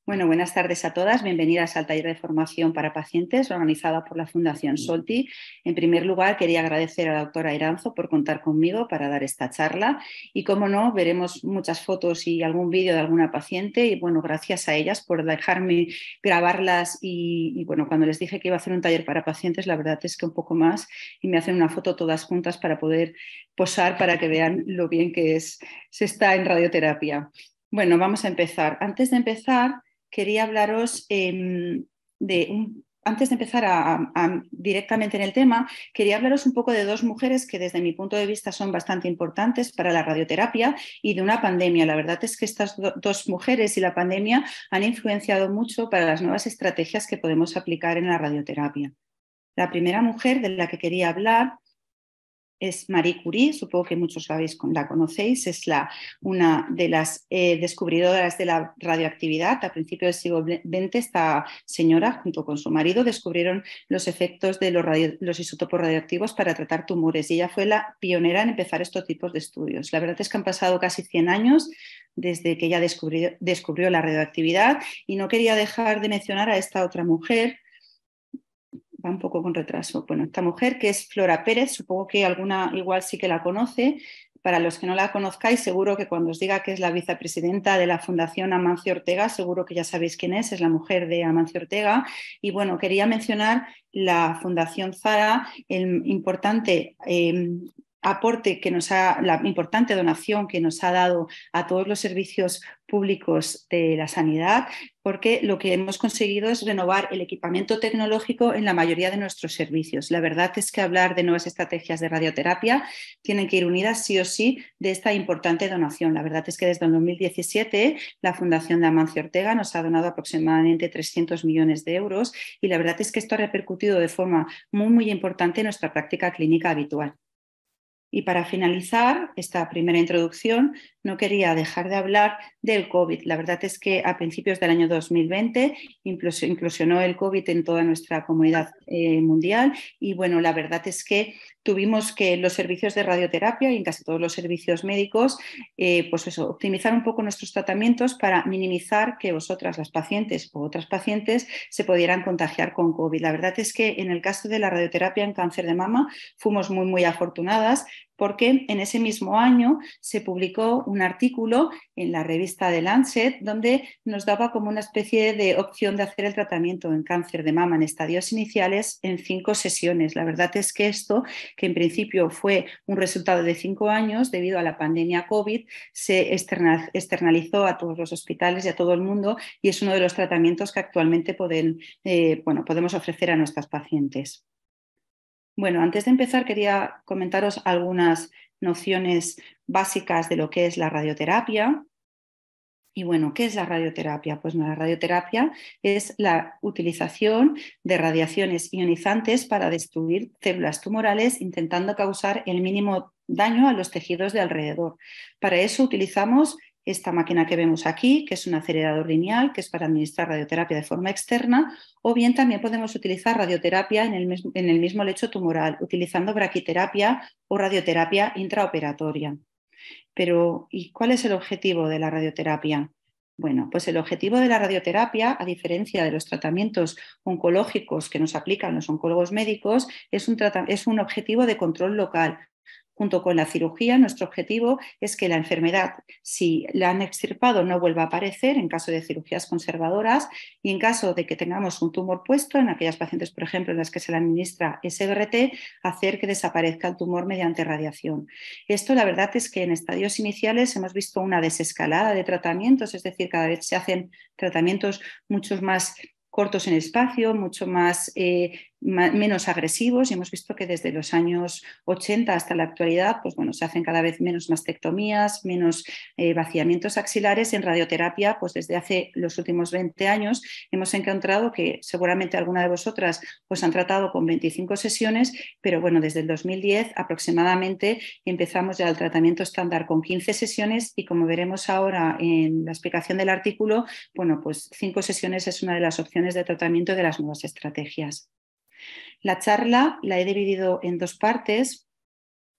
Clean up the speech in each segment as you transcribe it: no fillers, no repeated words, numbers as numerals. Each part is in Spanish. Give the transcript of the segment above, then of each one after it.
Bueno, buenas tardes a todas. Bienvenidas al taller de formación para pacientes organizada por la Fundación Solti. En primer lugar, quería agradecer a la doctora Iranzo por contar conmigo para dar esta charla y, como no, veremos muchas fotos y algún vídeo de alguna paciente y, bueno, gracias a ellas por dejarme grabarlas y, bueno, cuando les dije que iba a hacer un taller para pacientes, la verdad es que un poco más y me hacen una foto todas juntas para poder posar para que vean lo bien que se está en radioterapia. Bueno, vamos a empezar. Antes de empezar, quería hablaros antes de empezar directamente en el tema, quería hablaros un poco de dos mujeres que desde mi punto de vista son bastante importantes para la radioterapia y de una pandemia. La verdad es que estas dos mujeres y la pandemia han influenciado mucho para las nuevas estrategias que podemos aplicar en la radioterapia. La primera mujer de la que quería hablar es Marie Curie, supongo que muchos la conocéis, es una de las descubridoras de la radioactividad. A principios del siglo XX, esta señora, junto con su marido, descubrieron los efectos de los isótopos radioactivos para tratar tumores y ella fue la pionera en empezar estos tipos de estudios. La verdad es que han pasado casi 100 años desde que ella descubrió la radioactividad y no quería dejar de mencionar a esta otra mujer. Va un poco con retraso. Bueno, esta mujer que es Flora Pérez, supongo que alguna igual sí que la conoce. Para los que no la conozcáis, seguro que cuando os diga que es la vicepresidenta de la Fundación Amancio Ortega, seguro que ya sabéis quién es la mujer de Amancio Ortega. Y bueno, quería mencionar la Fundación Zara, el importante aporte que la importante donación que nos ha dado a todos los servicios públicos de la sanidad, porque lo que hemos conseguido es renovar el equipamiento tecnológico en la mayoría de nuestros servicios. La verdad es que hablar de nuevas estrategias de radioterapia tienen que ir unidas sí o sí de esta importante donación. La verdad es que desde el 2017 la Fundación de Amancio Ortega nos ha donado aproximadamente 300 millones de euros y la verdad es que esto ha repercutido de forma muy importante en nuestra práctica clínica habitual. Y para finalizar esta primera introducción, no quería dejar de hablar del COVID. La verdad es que a principios del año 2020 inclusionó el COVID en toda nuestra comunidad mundial y bueno, la verdad es que tuvimos que los servicios de radioterapia y en casi todos los servicios médicos, pues eso, optimizar un poco nuestros tratamientos para minimizar que vosotras, las pacientes o otras pacientes, se pudieran contagiar con COVID. La verdad es que en el caso de la radioterapia en cáncer de mama fuimos muy afortunadas porque en ese mismo año se publicó un artículo en la revista The Lancet donde nos daba como una especie de opción de hacer el tratamiento en cáncer de mama en estadios iniciales en 5 sesiones. La verdad es que esto, que en principio fue un resultado de 5 años debido a la pandemia COVID, se externalizó a todos los hospitales y a todo el mundo y es uno de los tratamientos que actualmente podemos ofrecer a nuestras pacientes. Bueno, antes de empezar quería comentaros algunas nociones básicas de lo que es la radioterapia. Y bueno, ¿qué es la radioterapia? Pues no, la radioterapia es la utilización de radiaciones ionizantes para destruir células tumorales intentando causar el mínimo daño a los tejidos de alrededor. Para eso utilizamos esta máquina que vemos aquí, que es un acelerador lineal, que es para administrar radioterapia de forma externa, o bien también podemos utilizar radioterapia en el mismo lecho tumoral, utilizando braquiterapia o radioterapia intraoperatoria. Pero, ¿y cuál es el objetivo de la radioterapia? Bueno, pues el objetivo de la radioterapia, a diferencia de los tratamientos oncológicos que nos aplican los oncólogos médicos, es un objetivo de control local. Junto con la cirugía, nuestro objetivo es que la enfermedad, si la han extirpado, no vuelva a aparecer en caso de cirugías conservadoras y en caso de que tengamos un tumor puesto, en aquellas pacientes, por ejemplo, en las que se le administra SBRT, hacer que desaparezca el tumor mediante radiación. Esto, la verdad es que en estadios iniciales hemos visto una desescalada de tratamientos, es decir, cada vez se hacen tratamientos mucho más cortos en espacio, menos agresivos y hemos visto que desde los años 80 hasta la actualidad pues bueno, se hacen cada vez menos mastectomías, menos vaciamientos axilares. En radioterapia, pues desde hace los últimos 20 años hemos encontrado que seguramente alguna de vosotras os han tratado con 25 sesiones, pero bueno, desde el 2010 aproximadamente empezamos ya el tratamiento estándar con 15 sesiones y como veremos ahora en la explicación del artículo, bueno, pues 5 sesiones es una de las opciones de tratamiento de las nuevas estrategias. La charla la he dividido en 2 partes.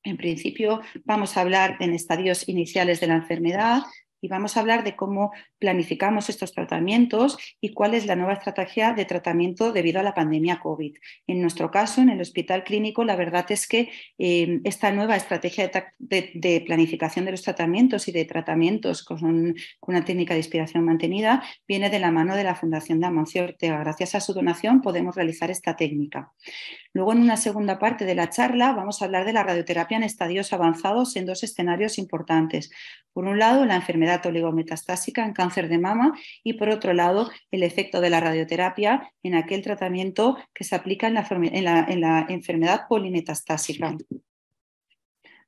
En principio vamos a hablar en estadios iniciales de la enfermedad, y vamos a hablar de cómo planificamos estos tratamientos y cuál es la nueva estrategia de tratamiento debido a la pandemia COVID. En nuestro caso, en el Hospital Clínico, la verdad es que esta nueva estrategia de planificación de los tratamientos y de tratamientos con una técnica de inspiración mantenida viene de la mano de la Fundación de Amancio Ortega. Gracias a su donación podemos realizar esta técnica. Luego, en una segunda parte de la charla, vamos a hablar de la radioterapia en estadios avanzados en dos escenarios importantes. Por un lado, la enfermedad oligometastásica en cáncer de mama y, por otro lado, el efecto de la radioterapia en aquel tratamiento que se aplica en la enfermedad polimetastásica.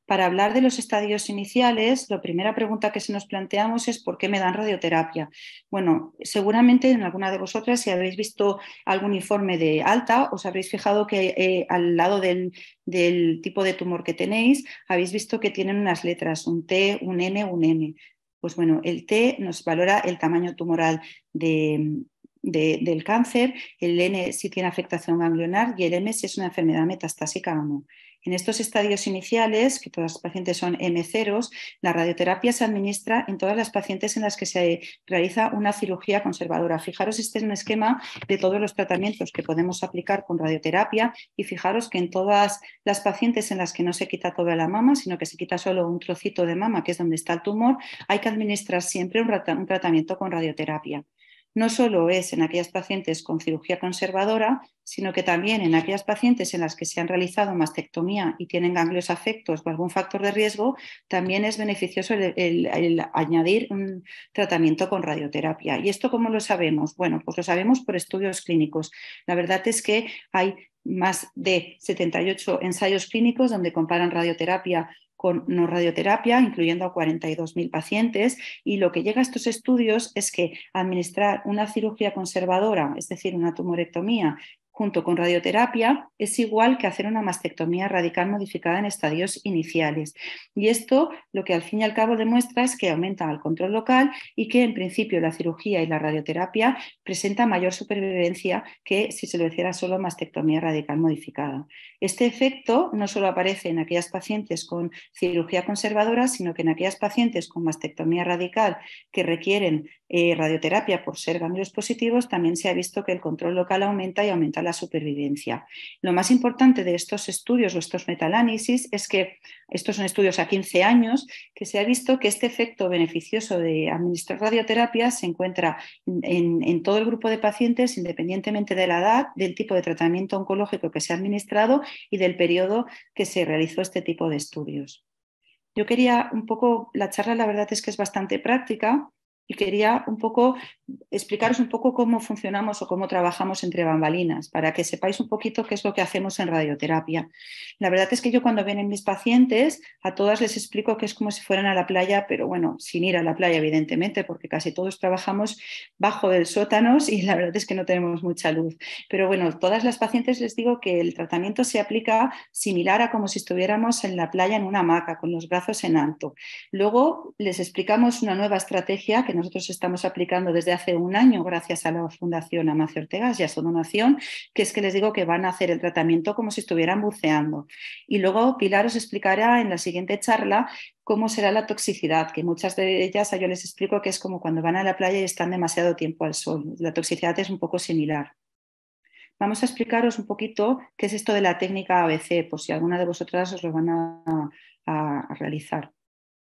Para hablar de los estadios iniciales, la primera pregunta que se nos planteamos es ¿por qué me dan radioterapia? Bueno, seguramente en alguna de vosotras, si habéis visto algún informe de alta, os habréis fijado que al lado del tipo de tumor que tenéis, habéis visto que tienen unas letras, un T, un N, un M. Pues bueno, el T nos valora el tamaño tumoral del cáncer, el N si tiene afectación ganglionar y el M si es una enfermedad metastásica o no. En estos estadios iniciales, que todas las pacientes son M0, la radioterapia se administra en todas las pacientes en las que se realiza una cirugía conservadora. Fijaros, este es un esquema de todos los tratamientos que podemos aplicar con radioterapia y fijaros que en todas las pacientes en las que no se quita toda la mama, sino que se quita solo un trocito de mama, que es donde está el tumor, hay que administrar siempre un tratamiento con radioterapia. No solo es en aquellas pacientes con cirugía conservadora, sino que también en aquellas pacientes en las que se han realizado mastectomía y tienen ganglios afectos o algún factor de riesgo, también es beneficioso el añadir un tratamiento con radioterapia. ¿Y esto cómo lo sabemos? Bueno, pues lo sabemos por estudios clínicos. La verdad es que hay más de 78 ensayos clínicos donde comparan radioterapia con no radioterapia, incluyendo a 42.000 pacientes, y lo que llega a estos estudios es que administrar una cirugía conservadora, es decir, una tumorectomía, junto con radioterapia, es igual que hacer una mastectomía radical modificada en estadios iniciales. Y esto lo que al fin y al cabo demuestra es que aumenta el control local y que en principio la cirugía y la radioterapia presenta mayor supervivencia que si se lo hiciera solo mastectomía radical modificada. Este efecto no solo aparece en aquellas pacientes con cirugía conservadora, sino que en aquellas pacientes con mastectomía radical que requieren radioterapia por ser ganglios positivos, también se ha visto que el control local aumenta y aumenta la supervivencia. Lo más importante de estos estudios o estos metaanálisis es que estos son estudios a 15 años, que se ha visto que este efecto beneficioso de administrar radioterapia se encuentra en todo el grupo de pacientes, independientemente de la edad, del tipo de tratamiento oncológico que se ha administrado y del periodo que se realizó este tipo de estudios. Yo quería un poco, la charla la verdad es que es bastante práctica y quería un poco explicaros un poco cómo funcionamos o cómo trabajamos entre bambalinas, para que sepáis un poquito qué es lo que hacemos en radioterapia. La verdad es que yo cuando vienen mis pacientes, a todas les explico que es como si fueran a la playa, pero bueno, sin ir a la playa, evidentemente, porque casi todos trabajamos bajo del sótanos y la verdad es que no tenemos mucha luz. Pero bueno, todas las pacientes les digo que el tratamiento se aplica similar a como si estuviéramos en la playa en una hamaca, con los brazos en alto. Luego les explicamos una nueva estrategia que nosotros estamos aplicando desde hace un año gracias a la Fundación Amancio Ortega y a su donación, que es que les digo que van a hacer el tratamiento como si estuvieran buceando. Y luego Pilar os explicará en la siguiente charla cómo será la toxicidad, que muchas de ellas yo les explico que es como cuando van a la playa y están demasiado tiempo al sol. La toxicidad es un poco similar. Vamos a explicaros un poquito qué es esto de la técnica ABC, por si alguna de vosotras os lo van a realizar.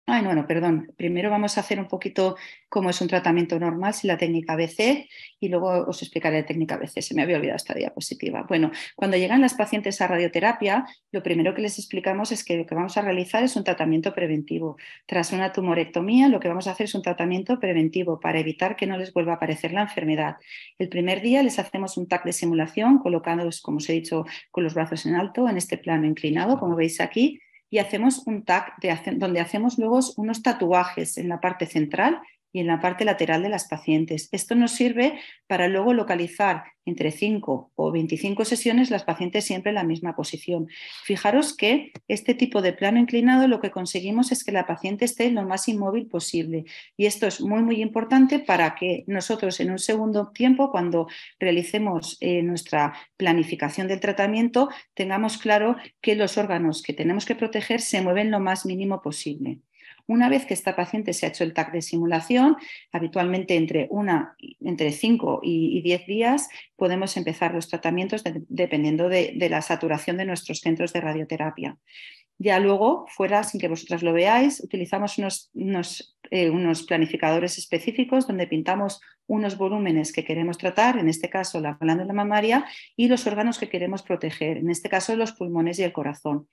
Bueno, perdón. Primero vamos a hacer un poquito cómo es un tratamiento normal sin la técnica ABC y luego os explicaré la técnica ABC. Se me había olvidado esta diapositiva. Bueno, cuando llegan las pacientes a radioterapia, lo primero que les explicamos es que lo que vamos a realizar es un tratamiento preventivo. Tras una tumorectomía, lo que vamos a hacer es un tratamiento preventivo para evitar que no les vuelva a aparecer la enfermedad. El primer día les hacemos un TAC de simulación, colocados, como os he dicho, con los brazos en alto, en este plano inclinado, como veis aquí, y hacemos un TAC donde hacemos luego unos tatuajes en la parte central y en la parte lateral de las pacientes. Esto nos sirve para luego localizar entre 5 o 25 sesiones las pacientes siempre en la misma posición. Fijaros que este tipo de plano inclinado lo que conseguimos es que la paciente esté lo más inmóvil posible y esto es muy muy importante para que nosotros en un segundo tiempo, cuando realicemos nuestra planificación del tratamiento, tengamos claro que los órganos que tenemos que proteger se mueven lo más mínimo posible. Una vez que esta paciente se ha hecho el TAC de simulación, habitualmente entre 5 y 10 días, podemos empezar los tratamientos dependiendo de la saturación de nuestros centros de radioterapia. Ya luego, fuera, sin que vosotras lo veáis, utilizamos unos planificadores específicos donde pintamos unos volúmenes que queremos tratar, en este caso la glándula mamaria, y los órganos que queremos proteger, en este caso los pulmones y el corazón.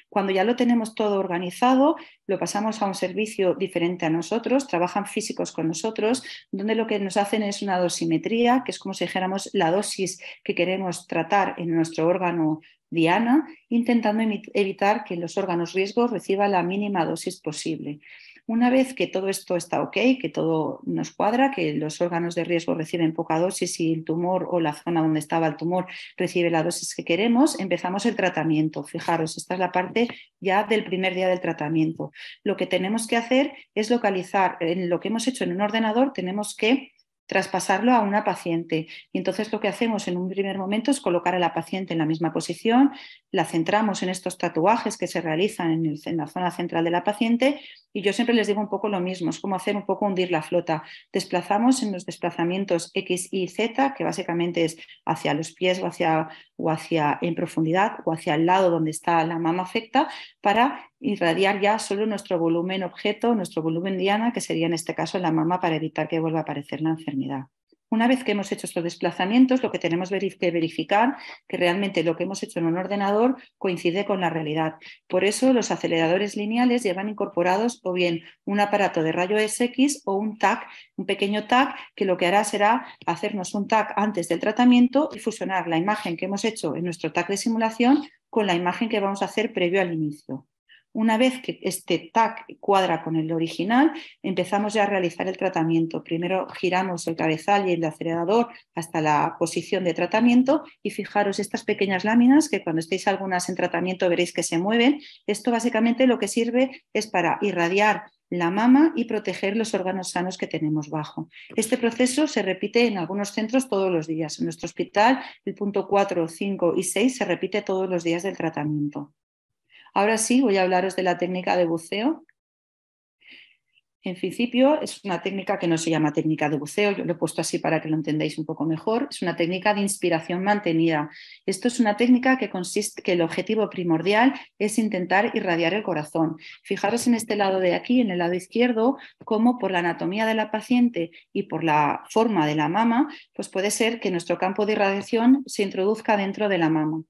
Cuando ya lo tenemos todo organizado, lo pasamos a un servicio diferente a nosotros, trabajan físicos con nosotros, donde lo que nos hacen es una dosimetría, que es como si dijéramos la dosis que queremos tratar en nuestro órgano diana, intentando evitar que los órganos riesgos reciban la mínima dosis posible. Una vez que todo esto está ok, que todo nos cuadra, que los órganos de riesgo reciben poca dosis y el tumor o la zona donde estaba el tumor recibe la dosis que queremos, empezamos el tratamiento. Fijaros, esta es la parte ya del primer día del tratamiento. Lo que tenemos que hacer es localizar, en lo que hemos hecho en un ordenador, tenemos que traspasarlo a una paciente. Y entonces lo que hacemos en un primer momento es colocar a la paciente en la misma posición, la centramos en estos tatuajes que se realizan en la zona central de la paciente y yo siempre les digo un poco lo mismo, es como hacer un poco hundir la flota. Desplazamos en los desplazamientos X, Y, Z, que básicamente es hacia los pies o hacia en profundidad o hacia el lado donde está la mama afecta para irradiar ya solo nuestro volumen objeto, nuestro volumen diana, que sería en este caso la mama para evitar que vuelva a aparecer la enfermedad. Una vez que hemos hecho estos desplazamientos, lo que tenemos que verificar que realmente lo que hemos hecho en un ordenador coincide con la realidad. Por eso los aceleradores lineales llevan incorporados o bien un aparato de rayos X o un TAC, un pequeño TAC, que lo que hará será hacernos un TAC antes del tratamiento y fusionar la imagen que hemos hecho en nuestro TAC de simulación con la imagen que vamos a hacer previo al inicio. Una vez que este TAC cuadra con el original, empezamos ya a realizar el tratamiento. Primero giramos el cabezal y el acelerador hasta la posición de tratamiento y fijaros estas pequeñas láminas que cuando estéis algunas en tratamiento veréis que se mueven. Esto básicamente lo que sirve es para irradiar la mama y proteger los órganos sanos que tenemos bajo. Este proceso se repite en algunos centros todos los días. En nuestro hospital, el punto 4, 5 y 6 se repite todos los días del tratamiento. Ahora sí, voy a hablaros de la técnica de buceo. En principio, es una técnica que no se llama técnica de buceo, yo lo he puesto así para que lo entendáis un poco mejor. Es una técnica de inspiración mantenida. Esto es una técnica que consiste, que el objetivo primordial es intentar irradiar el corazón. Fijaros en este lado de aquí, en el lado izquierdo, cómo por la anatomía de la paciente y por la forma de la mama, pues puede ser que nuestro campo de irradiación se introduzca dentro de la mama.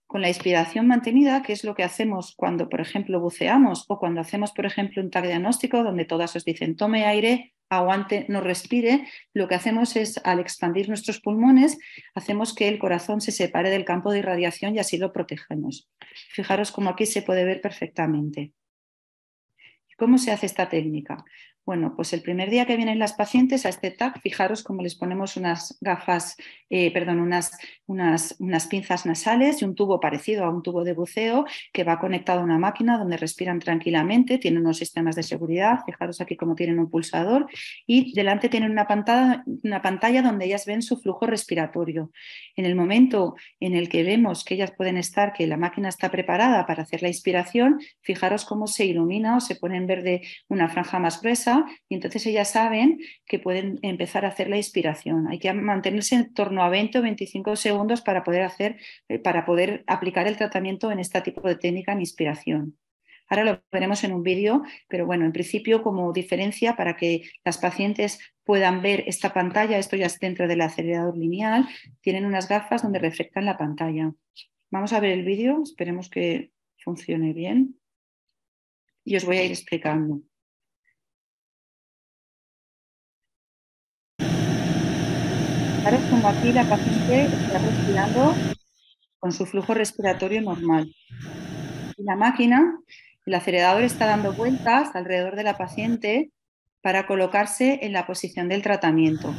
Con la inspiración mantenida, que es lo que hacemos cuando, por ejemplo, buceamos o cuando hacemos, por ejemplo, un TAC diagnóstico donde todas os dicen tome aire, aguante, no respire, lo que hacemos es, al expandir nuestros pulmones, hacemos que el corazón se separe del campo de irradiación y así lo protegemos. Fijaros cómo aquí se puede ver perfectamente. ¿Cómo se hace esta técnica? Bueno, pues el primer día que vienen las pacientes a este TAC, fijaros cómo les ponemos unas gafas, unas pinzas nasales y un tubo parecido a un tubo de buceo que va conectado a una máquina donde respiran tranquilamente, tienen unos sistemas de seguridad, fijaros aquí cómo tienen un pulsador y delante tienen una pantalla donde ellas ven su flujo respiratorio. En el momento en el que vemos que ellas pueden estar, que la máquina está preparada para hacer la inspiración, fijaros cómo se ilumina o se pone en verde una franja más gruesa y entonces ellas saben que pueden empezar a hacer la inspiración. Hay que mantenerse en torno a 20 o 25 segundos para poder aplicar el tratamiento en este tipo de técnica en inspiración. Ahora lo veremos en un vídeo, pero bueno, en principio como diferencia para que las pacientes puedan ver esta pantalla, esto ya es dentro del acelerador lineal, tienen unas gafas donde reflectan la pantalla. Vamos a ver el vídeo, esperemos que funcione bien y os voy a ir explicando. Fijaros como aquí la paciente está respirando con su flujo respiratorio normal. Y la máquina, el acelerador está dando vueltas alrededor de la paciente para colocarse en la posición del tratamiento.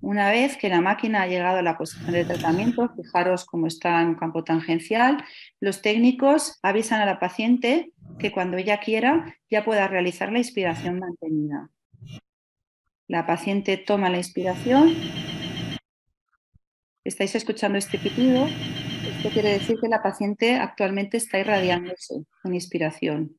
Una vez que la máquina ha llegado a la posición del tratamiento, fijaros cómo está en un campo tangencial, los técnicos avisan a la paciente que cuando ella quiera ya pueda realizar la inspiración mantenida. La paciente toma la inspiración. ¿Estáis escuchando este pitido? Esto quiere decir que la paciente actualmente está irradiándose con inspiración.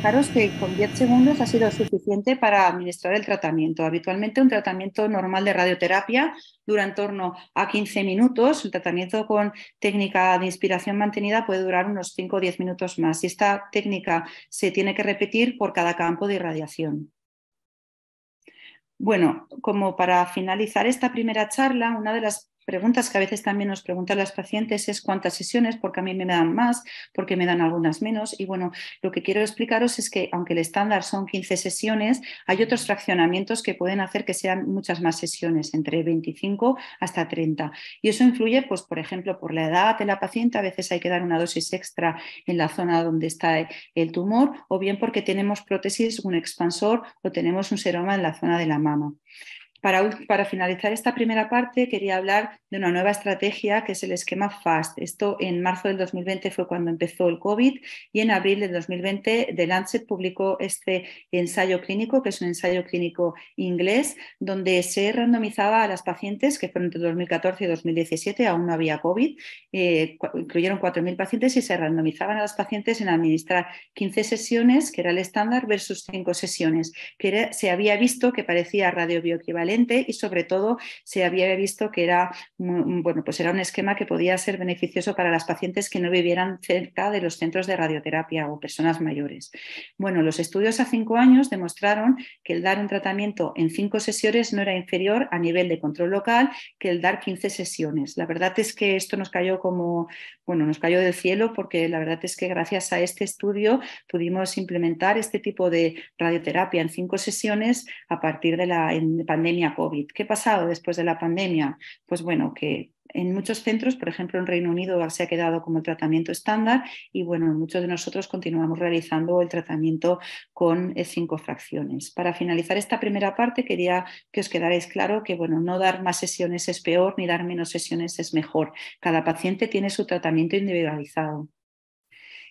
fijaros que con 10 segundos ha sido suficiente para administrar el tratamiento. Habitualmente un tratamiento normal de radioterapia dura en torno a 15 minutos. El tratamiento con técnica de inspiración mantenida puede durar unos 5 o 10 minutos más y esta técnica se tiene que repetir por cada campo de irradiación. Bueno, como para finalizar esta primera charla, una de las preguntas que a veces también nos preguntan las pacientes es cuántas sesiones, porque a mí me dan más, porque me dan algunas menos. Y bueno, lo que quiero explicaros es que aunque el estándar son 15 sesiones, hay otros fraccionamientos que pueden hacer que sean muchas más sesiones, entre 25 hasta 30. Y eso influye, pues, por ejemplo, por la edad de la paciente. A veces hay que dar una dosis extra en la zona donde está el tumor, o bien porque tenemos prótesis, un expansor o tenemos un seroma en la zona de la mama. Para finalizar esta primera parte, quería hablar de una nueva estrategia que es el esquema FAST. Esto en marzo del 2020 fue cuando empezó el COVID y en abril del 2020 The Lancet publicó este ensayo clínico, que es un ensayo clínico inglés, donde se randomizaba a las pacientes, que fueron entre 2014 y 2017, aún no había COVID, incluyeron 4.000 pacientes y se randomizaban a las pacientes en administrar 15 sesiones, que era el estándar, versus 5 sesiones, se había visto que parecía radiobioequivalente y sobre todo se había visto que era, bueno, pues era un esquema que podía ser beneficioso para las pacientes que no vivieran cerca de los centros de radioterapia o personas mayores. Bueno, los estudios a 5 años demostraron que el dar un tratamiento en 5 sesiones no era inferior a nivel de control local que el dar 15 sesiones. La verdad es que esto nos cayó nos cayó del cielo, porque la verdad es que gracias a este estudio pudimos implementar este tipo de radioterapia en 5 sesiones a partir de la pandemia COVID. ¿Qué ha pasado después de la pandemia? Pues bueno, que en muchos centros, por ejemplo en Reino Unido, se ha quedado como el tratamiento estándar y bueno, muchos de nosotros continuamos realizando el tratamiento con 5 fracciones. Para finalizar esta primera parte, quería que os quedarais claro que bueno, no dar más sesiones es peor ni dar menos sesiones es mejor. Cada paciente tiene su tratamiento individualizado.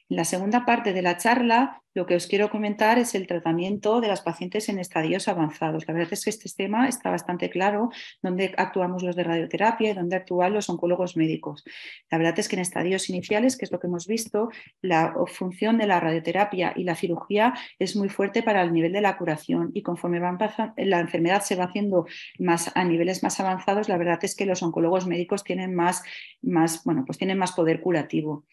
En la segunda parte de la charla, lo que os quiero comentar es el tratamiento de las pacientes en estadios avanzados. La verdad es que este tema está bastante claro, dónde actuamos los de radioterapia y dónde actúan los oncólogos médicos. La verdad es que en estadios iniciales, que es lo que hemos visto, la función de la radioterapia y la cirugía es muy fuerte para el nivel de la curación, y conforme la enfermedad se va haciendo más a niveles más avanzados, la verdad es que los oncólogos médicos tienen tienen más poder curativo.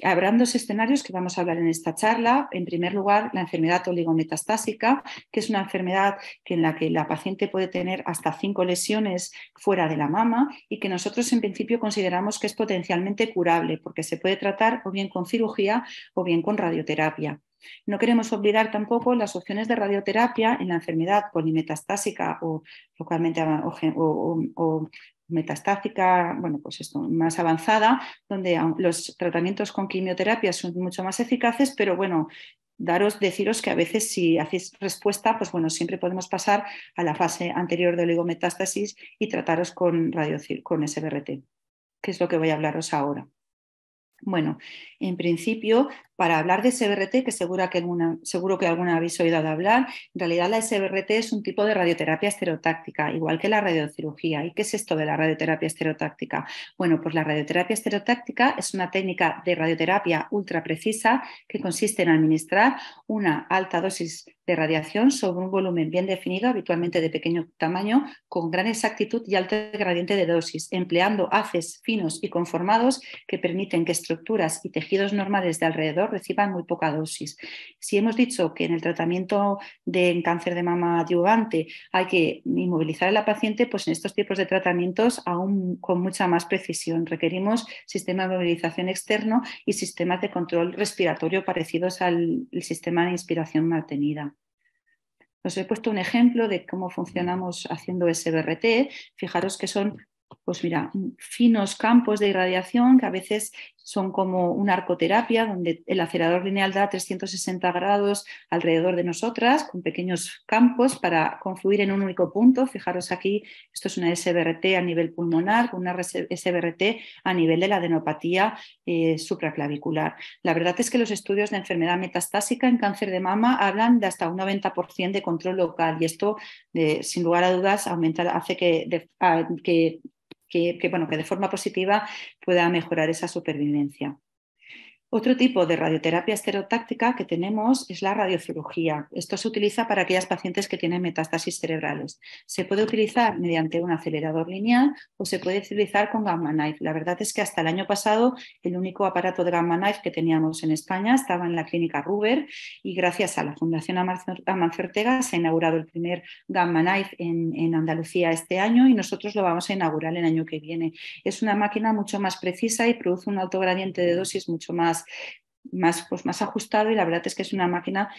Habrán 2 escenarios que vamos a hablar en esta charla. En primer lugar, la enfermedad oligometastásica, que es una enfermedad en la que la paciente puede tener hasta 5 lesiones fuera de la mama y que nosotros en principio consideramos que es potencialmente curable, porque se puede tratar o bien con cirugía o bien con radioterapia. No queremos olvidar tampoco las opciones de radioterapia en la enfermedad polimetastásica o localmente o metastásica, bueno, pues esto, más avanzada, donde los tratamientos con quimioterapia son mucho más eficaces, pero bueno, deciros que a veces si hacéis respuesta, pues bueno, siempre podemos pasar a la fase anterior de oligometástasis y trataros con SBRT, que es lo que voy a hablaros ahora. Bueno, en principio, para hablar de SBRT, que seguro que alguna habéis oído de hablar, en realidad la SBRT es un tipo de radioterapia estereotáctica, igual que la radiocirugía. ¿Y qué es esto de la radioterapia estereotáctica? Bueno, pues la radioterapia estereotáctica es una técnica de radioterapia ultra precisa que consiste en administrar una alta dosis de radiación sobre un volumen bien definido, habitualmente de pequeño tamaño, con gran exactitud y alto gradiente de dosis, empleando haces finos y conformados que permiten que estructuras y tejidos normales de alrededor reciban muy poca dosis. Si hemos dicho que en el tratamiento de cáncer de mama adyuvante hay que inmovilizar a la paciente, pues en estos tipos de tratamientos aún con mucha más precisión. Requerimos sistemas de movilización externo y sistemas de control respiratorio parecidos al sistema de inspiración mantenida. Os he puesto un ejemplo de cómo funcionamos haciendo SBRT. Fijaros que son, pues mira, finos campos de irradiación que a veces son como una arcoterapia, donde el acelerador lineal da 360 grados alrededor de nosotras, con pequeños campos para confluir en un único punto. Fijaros aquí, esto es una SBRT a nivel pulmonar, con una SBRT a nivel de la adenopatía supraclavicular. La verdad es que los estudios de enfermedad metastásica en cáncer de mama hablan de hasta un 90% de control local, y esto, sin lugar a dudas, hace que de forma positiva pueda mejorar esa supervivencia. Otro tipo de radioterapia estereotáctica que tenemos es la radiocirugía. Esto se utiliza para aquellas pacientes que tienen metástasis cerebrales. Se puede utilizar mediante un acelerador lineal o se puede utilizar con Gamma Knife. La verdad es que hasta el año pasado el único aparato de Gamma Knife que teníamos en España estaba en la clínica Ruber y gracias a la Fundación Amancio Ortega se ha inaugurado el primer Gamma Knife en Andalucía este año y nosotros lo vamos a inaugurar el año que viene. Es una máquina mucho más precisa y produce un alto gradiente de dosis mucho más ajustado y la verdad es que es una máquina,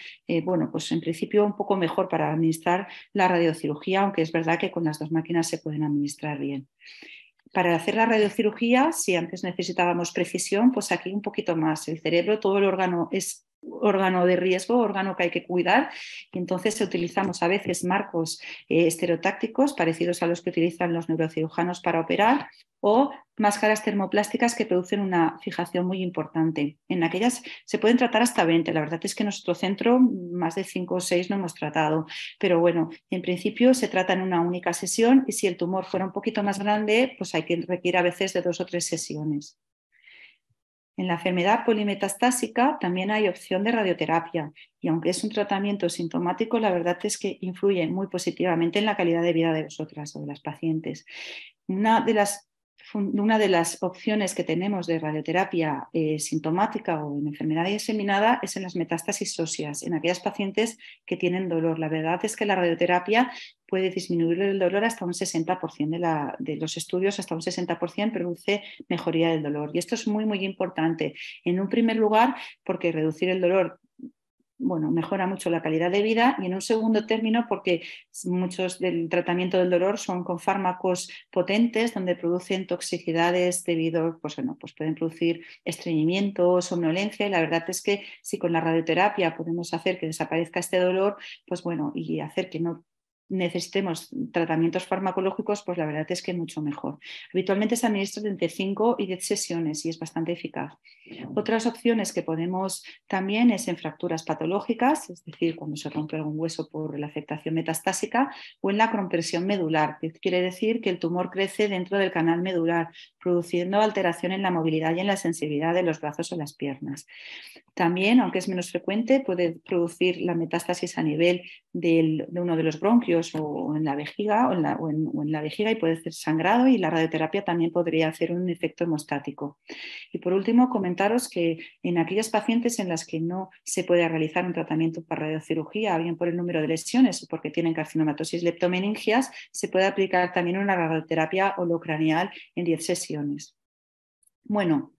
bueno, pues en principio un poco mejor para administrar la radiocirugía, aunque es verdad que con las dos máquinas se pueden administrar bien. Para hacer la radiocirugía, si antes necesitábamos precisión, pues aquí un poquito más. El cerebro, todo el órgano es órgano de riesgo, órgano que hay que cuidar, y entonces utilizamos a veces marcos estereotácticos parecidos a los que utilizan los neurocirujanos para operar o máscaras termoplásticas que producen una fijación muy importante. En aquellas se pueden tratar hasta 20. La verdad es que en nuestro centro más de 5 o 6 no hemos tratado, pero bueno, en principio se trata en una única sesión y si el tumor fuera un poquito más grande, pues requiere a veces de 2 o 3 sesiones. En la enfermedad polimetastásica también hay opción de radioterapia y aunque es un tratamiento sintomático, la verdad es que influye muy positivamente en la calidad de vida de vosotras o de las pacientes. Una de las opciones que tenemos de radioterapia sintomática o en enfermedad diseminada es en las metástasis óseas, en aquellas pacientes que tienen dolor. La verdad es que la radioterapia puede disminuir el dolor hasta un 60% de los estudios, hasta un 60% produce mejoría del dolor. Y esto es muy, muy importante. En un primer lugar, porque reducir el dolor bueno, mejora mucho la calidad de vida y en un segundo término porque muchos del tratamiento del dolor son con fármacos potentes donde producen toxicidades debido, pues bueno, pues pueden producir estreñimiento, somnolencia y la verdad es que si con la radioterapia podemos hacer que desaparezca este dolor, pues bueno, y hacer que no necesitemos tratamientos farmacológicos, pues la verdad es que mucho mejor. Habitualmente se administra entre 5 y 10 sesiones y es bastante eficaz. Otras opciones que podemos también es en fracturas patológicas, es decir, cuando se rompe algún hueso por la afectación metastásica, o en la compresión medular, que quiere decir que el tumor crece dentro del canal medular, produciendo alteración en la movilidad y en la sensibilidad de los brazos o las piernas. También, aunque es menos frecuente, puede producir la metástasis a nivel de uno de los bronquios o en la vejiga o en la vejiga y puede ser sangrado y la radioterapia también podría hacer un efecto hemostático. Y por último, comentaros que en aquellas pacientes en las que no se puede realizar un tratamiento para radiocirugía, bien por el número de lesiones o porque tienen carcinomatosis leptomeningias, se puede aplicar también una radioterapia holocraneal en 10 sesiones. Bueno,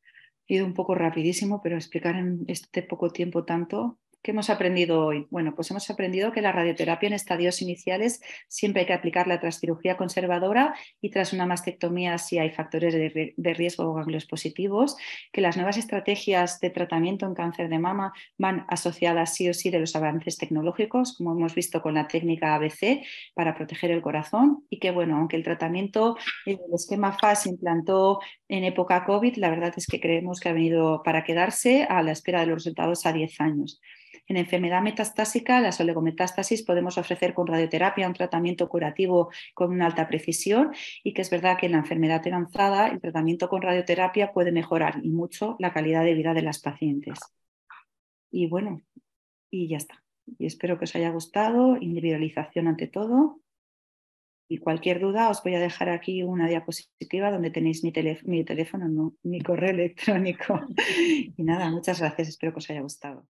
he ido un poco rapidísimo, pero explicar en este poco tiempo tanto. ¿Qué hemos aprendido hoy? Bueno, pues hemos aprendido que la radioterapia en estadios iniciales siempre hay que aplicarla tras cirugía conservadora y tras una mastectomía si hay factores de riesgo o ganglios positivos, que las nuevas estrategias de tratamiento en cáncer de mama van asociadas sí o sí de los avances tecnológicos, como hemos visto con la técnica ABC para proteger el corazón y que, bueno, aunque el tratamiento, el esquema FAS se implantó en época COVID, la verdad es que creemos que ha venido para quedarse a la espera de los resultados a 10 años. En enfermedad metastásica, las oligometástasis, podemos ofrecer con radioterapia un tratamiento curativo con una alta precisión y que es verdad que en la enfermedad avanzada el tratamiento con radioterapia puede mejorar y mucho la calidad de vida de las pacientes. Y bueno, y ya está. Y espero que os haya gustado, individualización ante todo. Y cualquier duda os voy a dejar aquí una diapositiva donde tenéis mi teléfono, no, mi correo electrónico. Y nada, muchas gracias, espero que os haya gustado.